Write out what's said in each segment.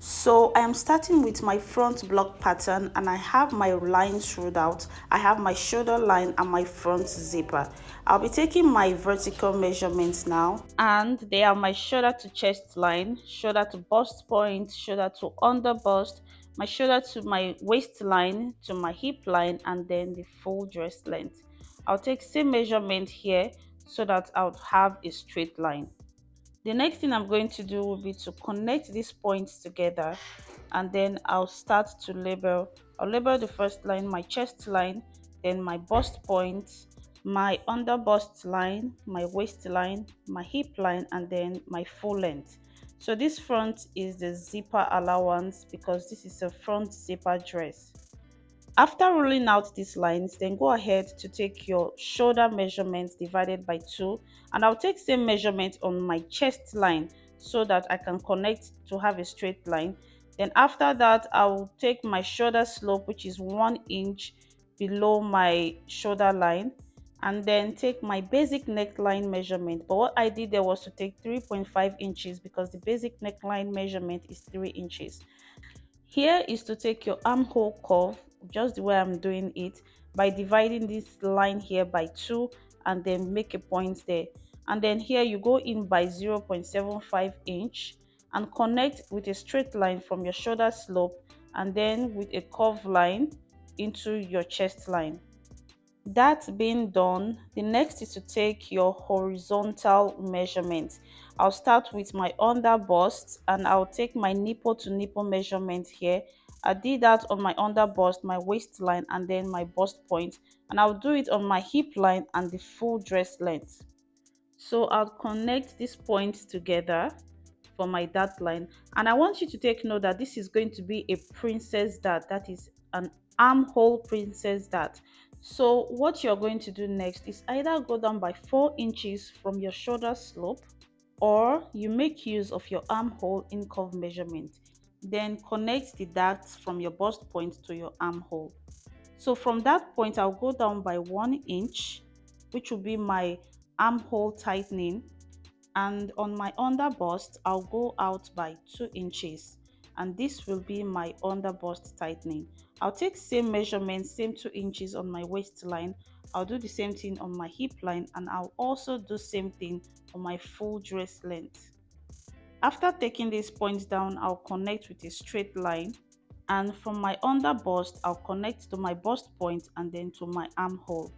So I am starting with my front block pattern and I have my lines ruled out. I have my shoulder line and my front zipper. I'll be taking my vertical measurements now, and they are my shoulder to chest line, shoulder to bust point, shoulder to under bust, my shoulder to my waistline, to my hip line, and then the full dress length. I'll take same measurement here so that I'll have a straight line. The next thing I'm going to do will be to connect these points together, and then I'll start to label. I'll label the first line, my chest line, then my bust point, my under bust line, my waistline, my hip line, and then my full length. So this front is the zipper allowance because this is a front zipper dress. After rolling out these lines, then go ahead to take your shoulder measurements divided by 2, and I'll take same measurement on my chest line so that I can connect to have a straight line. Then after that, I'll take my shoulder slope, which is 1 inch below my shoulder line, and then take my basic neckline measurement. But what I did there was to take 3.5 inches because the basic neckline measurement is 3 inches. Here is to take your armhole curve, just the way I'm doing it, by dividing this line here by 2 and then make a point there. And then here you go in by 0.75 inch and connect with a straight line from your shoulder slope and then with a curved line into your chest line. That being done, the next is to take your horizontal measurement. I'll start with my under bust and I'll take my nipple to nipple measurement here. I did that on my under bust, my waistline, and then my bust point, and I'll do it on my hip line and the full dress length. So I'll connect these points together for my dart line, and I want you to take note that this is going to be a princess dart, that is an armhole princess dart. So what you're going to do next is either go down by 4 inches from your shoulder slope, or you make use of your armhole in curve measurement, then connect the darts from your bust point to your armhole. So from that point, I'll go down by 1 inch, which will be my armhole tightening, and on my under bust I'll go out by 2 inches, and this will be my under bust tightening. I'll take same measurement, same 2 inches on my waistline. I'll do the same thing on my hip line, and I'll also do same thing on my full dress length. After taking these points down, I'll connect with a straight line, and from my under bust I'll connect to my bust point and then to my armhole.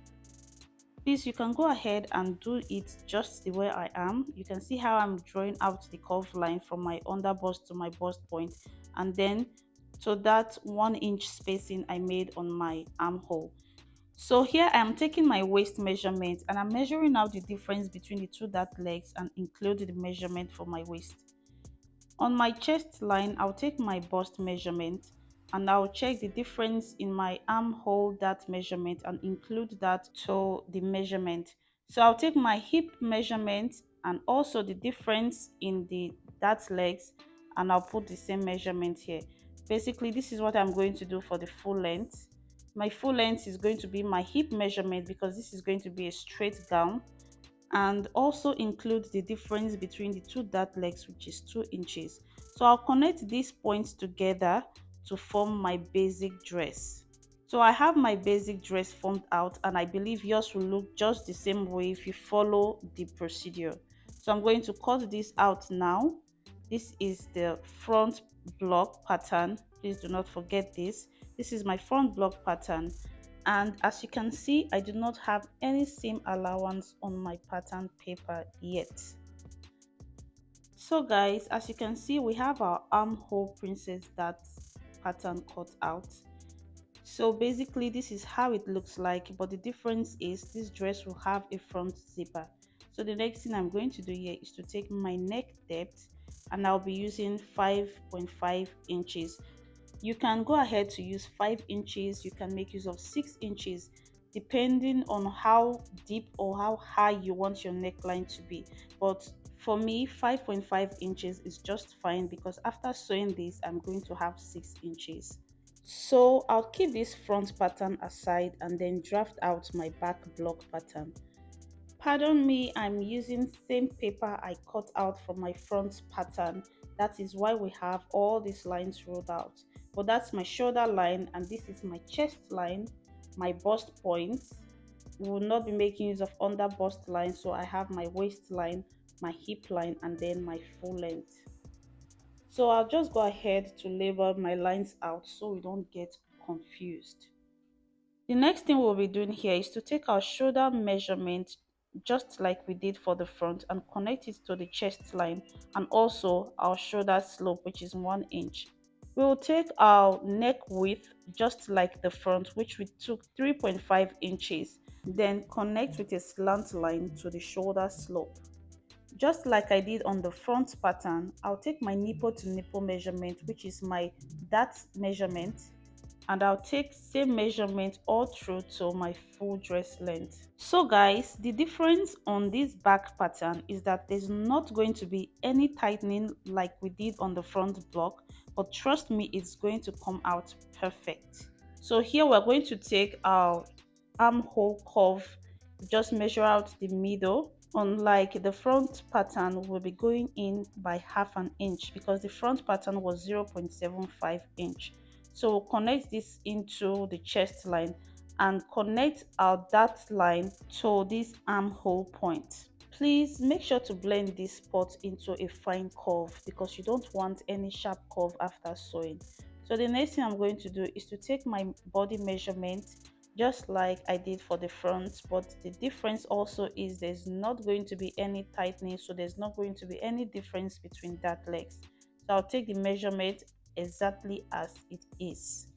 Please, you can go ahead and do it just the way I am. You can see how I'm drawing out the curve line from my under bust to my bust point, and then to that 1 inch spacing I made on my armhole. So here I am taking my waist measurement and I'm measuring out the difference between the two dart legs and include the measurement for my waist. On my chest line, I'll take my bust measurement and I'll check the difference in my armhole dart measurement and include that to the measurement. So I'll take my hip measurement and also the difference in the dart legs, and I'll put the same measurement here. Basically, this is what I'm going to do for the full length. My full length is going to be my hip measurement because this is going to be a straight gown, and also include the difference between the two dart legs, which is 2 inches. So I'll connect these points together to form my basic dress. So I have my basic dress formed out, and I believe yours will look just the same way if you follow the procedure. So I'm going to cut this out now. This is the front block pattern. Please do not forget this. This is my front block pattern, and as you can see, I do not have any seam allowance on my pattern paper yet. So guys, as you can see, we have our armhole princess dart pattern cut out. So basically this is how it looks like, but the difference is this dress will have a front zipper. So the next thing I'm going to do here is to take my neck depth, and I'll be using 5.5 inches. You can go ahead to use 5 inches, you can make use of 6 inches depending on how deep or how high you want your neckline to be. But for me, 5.5 inches is just fine because after sewing this, I'm going to have 6 inches. So I'll keep this front pattern aside and then draft out my back block pattern. Pardon me, I'm using same paper I cut out for my front pattern. That is why we have all these lines rolled out. But that's my shoulder line, and this is my chest line, my bust point. We will not be making use of under bust line, so I have my waistline, my hip line, and then my full length. So I'll just go ahead to label my lines out so we don't get confused. The next thing we'll be doing here is to take our shoulder measurement just like we did for the front and connect it to the chest line and also our shoulder slope, which is 1 inch. We will take our neck width just like the front, which we took 3.5 inches, then connect with a slant line to the shoulder slope. Just like I did on the front pattern, I'll take my nipple to nipple measurement, which is my that measurement, and I'll take same measurement all through to my full dress length. So guys, the difference on this back pattern is that there's not going to be any tightening like we did on the front block, but trust me, it's going to come out perfect. So here we're going to take our armhole curve, just measure out the middle. Unlike the front pattern, we'll be going in by half an inch because the front pattern was 0.75 inch. So we'll connect this into the chest line and connect our dart line to this armhole point. Please make sure to blend this spot into a fine curve because you don't want any sharp curve after sewing. So the next thing I'm going to do is to take my body measurement just like I did for the front, but the difference also is there's not going to be any tightening, so there's not going to be any difference between that legs. So I'll take the measurement exactly as it is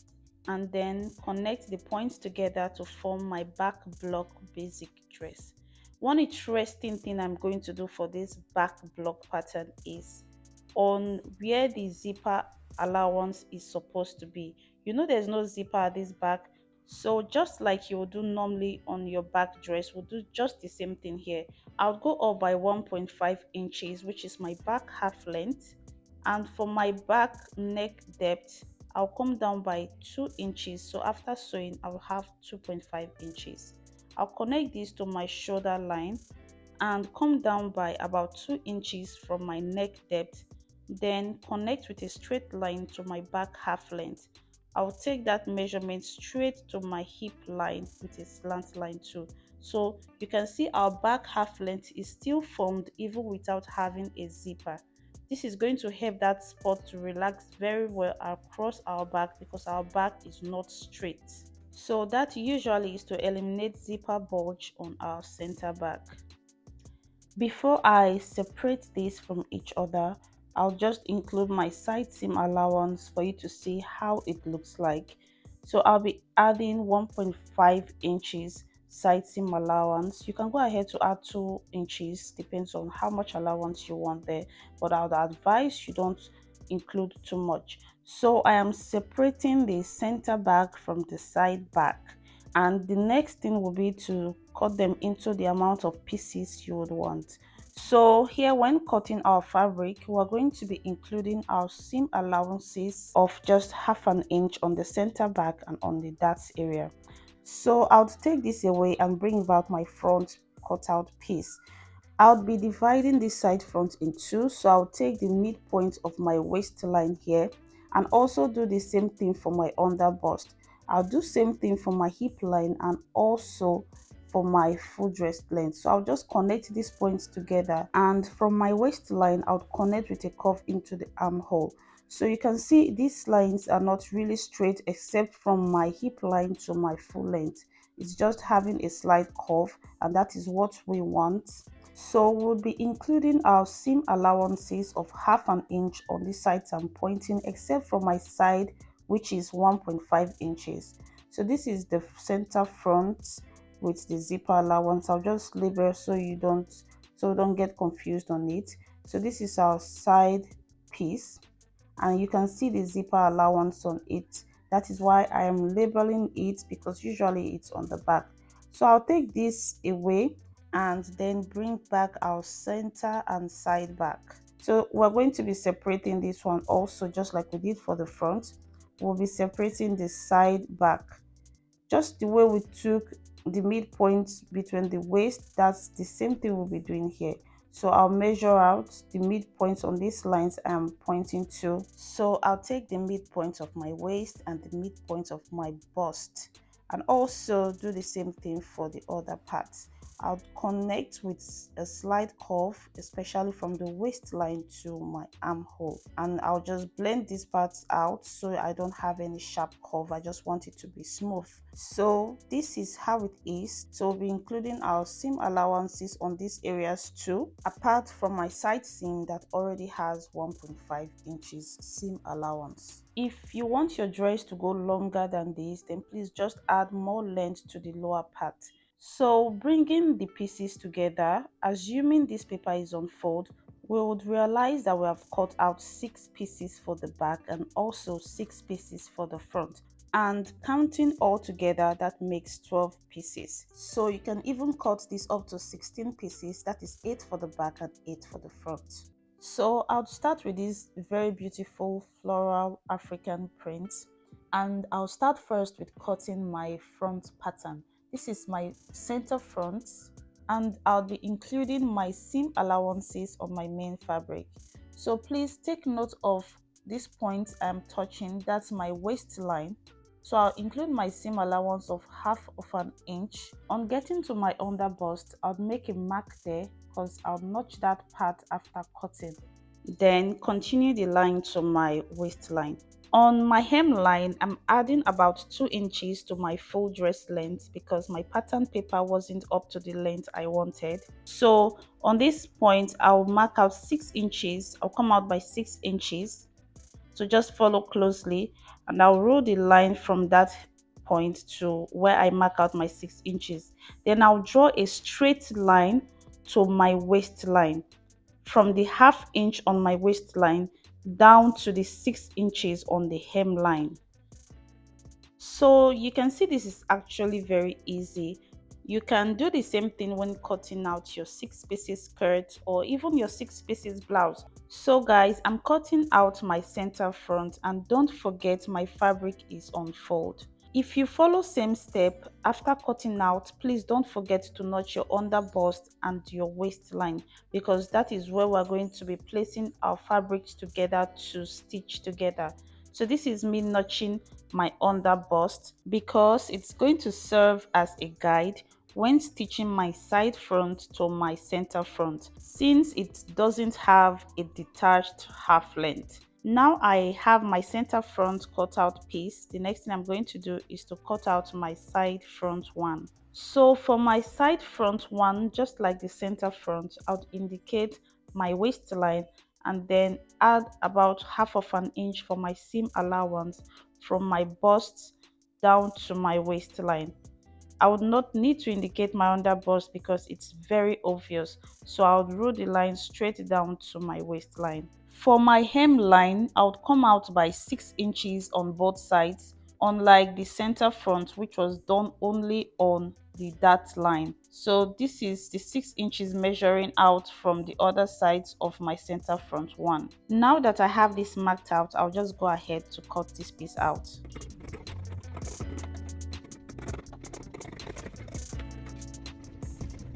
and then connect the points together to form my back block basic dress. One interesting thing I'm going to do for this back block pattern is on where the zipper allowance is supposed to be. You know there's no zipper at this back, so just like you would do normally on your back dress, we'll do just the same thing here. I'll go up by 1.5 inches, which is my back half length, and for my back neck depth I'll come down by 2 inches. So after sewing I'll have 2.5 inches. I'll connect this to my shoulder line and come down by about 2 inches from my neck depth, then connect with a straight line to my back half length. I'll take that measurement straight to my hip line with a slant line too. So you can see our back half length is still formed even without having a zipper. This is going to help that spot to relax very well across our back because our back is not straight. So that usually is to eliminate zipper bulge on our center back. Before I separate these from each other, I'll just include my side seam allowance for you to see how it looks like. So I'll be adding 1.5 inches side seam allowance. You can go ahead to add 2 inches, depends on how much allowance you want there, but I would advise you don't include too much. So I am separating the center back from the side back, and the next thing will be to cut them into the amount of pieces you would want. So here, when cutting our fabric, we're going to be including our seam allowances of just half an inch on the center back and on the dart area. So I'll take this away and bring about my front cutout piece. I'll be dividing this side front in two, so I'll take the midpoint of my waistline here and also do the same thing for my under bust. I'll do same thing for my hip line and also for my full dress length. So I'll just connect these points together, and from my waistline I'll connect with a curve into the armhole. So you can see these lines are not really straight except from my hip line to my full length. It's just having a slight curve, and that is what we want. So we'll be including our seam allowances of half an inch on the sides I'm pointing, except for my side, which is 1.5 inches. So this is the center front with the zipper allowance. I'll just label so don't get confused on it. So this is our side piece, and you can see the zipper allowance on it. That is why I am labeling it, because usually it's on the back. So I'll take this away and then bring back our center and side back. So we're going to be separating this one also, just like we did for the front. We'll be separating the side back just the way we took the midpoint between the waist. That's the same thing we'll be doing here. So I'll measure out the midpoints on these lines I'm pointing to. So I'll take the midpoint of my waist and the midpoint of my bust, and also do the same thing for the other parts. I'll connect with a slight curve, especially from the waistline to my armhole, and I'll just blend these parts out so I don't have any sharp curve. I just want it to be smooth. So this is how it is. So we'll be including our seam allowances on these areas too, apart from my side seam that already has 1.5 inches seam allowance. If you want your dress to go longer than this, then please just add more length to the lower part. So bringing the pieces together, assuming this paper is on fold, we would realize that we have cut out 6 pieces for the back and also 6 pieces for the front, and counting all together, that makes 12 pieces. So you can even cut this up to 16 pieces, that is 8 for the back and 8 for the front. So I'll start with this very beautiful floral African print, and I'll start first with cutting my front pattern. This is my center front, and I'll be including my seam allowances on my main fabric. So please take note of this point I'm touching, that's my waistline. So I'll include my seam allowance of half of an inch. On getting to my under bust, I'll make a mark there because I'll notch that part after cutting. Then continue the line to my waistline. On my hemline, I'm adding about 2 inches to my full dress length because my pattern paper wasn't up to the length I wanted. So on this point, I'll mark out 6 inches. I'll come out by 6 inches. So just follow closely, and I'll roll the line from that point to where I mark out my 6 inches. Then I'll draw a straight line to my waistline, from the half inch on my waistline down to the 6 inches on the hemline. So you can see this is actually very easy. You can do the same thing when cutting out your 6 pieces skirt or even your 6 pieces blouse. So guys, I'm cutting out my center front, and don't forget my fabric is on fold. If you follow same step after cutting out, please don't forget to notch your under bust and your waistline, because that is where we're going to be placing our fabrics together to stitch together. So this is me notching my under bust because it's going to serve as a guide when stitching my side front to my center front, since it doesn't have a detached half length. Now I have my center front cut out piece. The next thing I'm going to do is to cut out my side front one. So for my side front one, just like the center front, I'll indicate my waistline and then add about half of an inch for my seam allowance from my bust down to my waistline. I would not need to indicate my under bust because it's very obvious, so I would roll the line straight down to my waistline. For my hemline, I would come out by 6 inches on both sides, unlike the center front, which was done only on the dart line. So this is the 6 inches measuring out from the other sides of my center front one. Now that I have this marked out, I'll just go ahead to cut this piece out.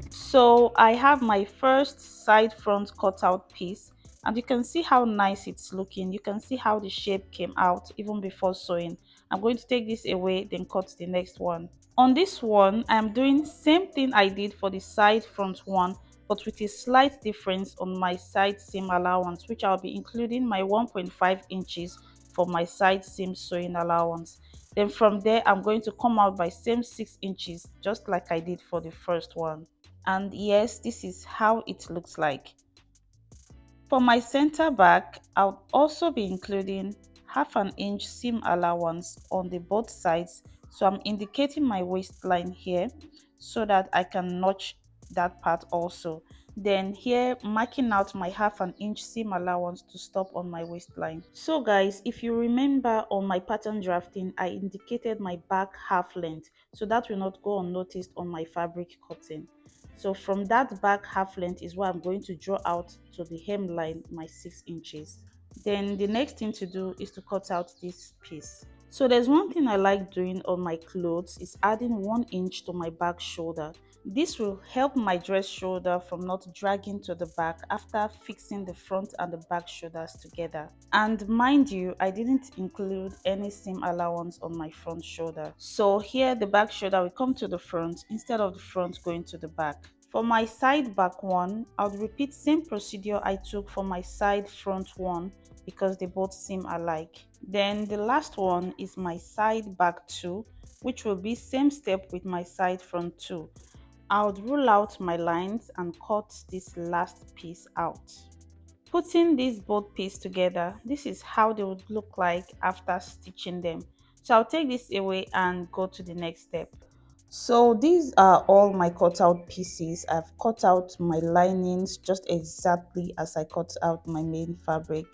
So I have my first side front cutout piece, and you can see how nice it's looking. You can see how the shape came out even before sewing. I'm going to take this away, then cut the next one. On this one, I'm doing same thing I did for the side front one, but with a slight difference on my side seam allowance, which I'll be including my 1.5 inches for my side seam sewing allowance. Then from there, I'm going to come out by same 6 inches, just like I did for the first one. And yes, this is how it looks like. For my center back, I'll also be including half an inch seam allowance on the both sides, so I'm indicating my waistline here so that I can notch that part also. Then here, marking out my half an inch seam allowance to stop on my waistline. So guys, if you remember on my pattern drafting, I indicated my back half length, so that will not go unnoticed on my fabric cutting. So from that back half length is what I'm going to draw out to the hemline, my 6 inches. Then the next thing to do is to cut out this piece. So there's one thing I like doing on my clothes is adding 1 inch to my back shoulder. This will help my dress shoulder from not dragging to the back after fixing the front and the back shoulders together. And mind you, I didn't include any seam allowance on my front shoulder. So here the back shoulder will come to the front instead of the front going to the back. For my side back one, I would repeat same procedure I took for my side front one because they both seem alike. Then the last one is my side back two, which will be same step with my side front two. I would rule out my lines and cut this last piece out. Putting these both pieces together, this is how they would look like after stitching them. So I'll take this away and go to the next step. So these are all my cut out pieces. I've cut out my linings just exactly as I cut out my main fabric.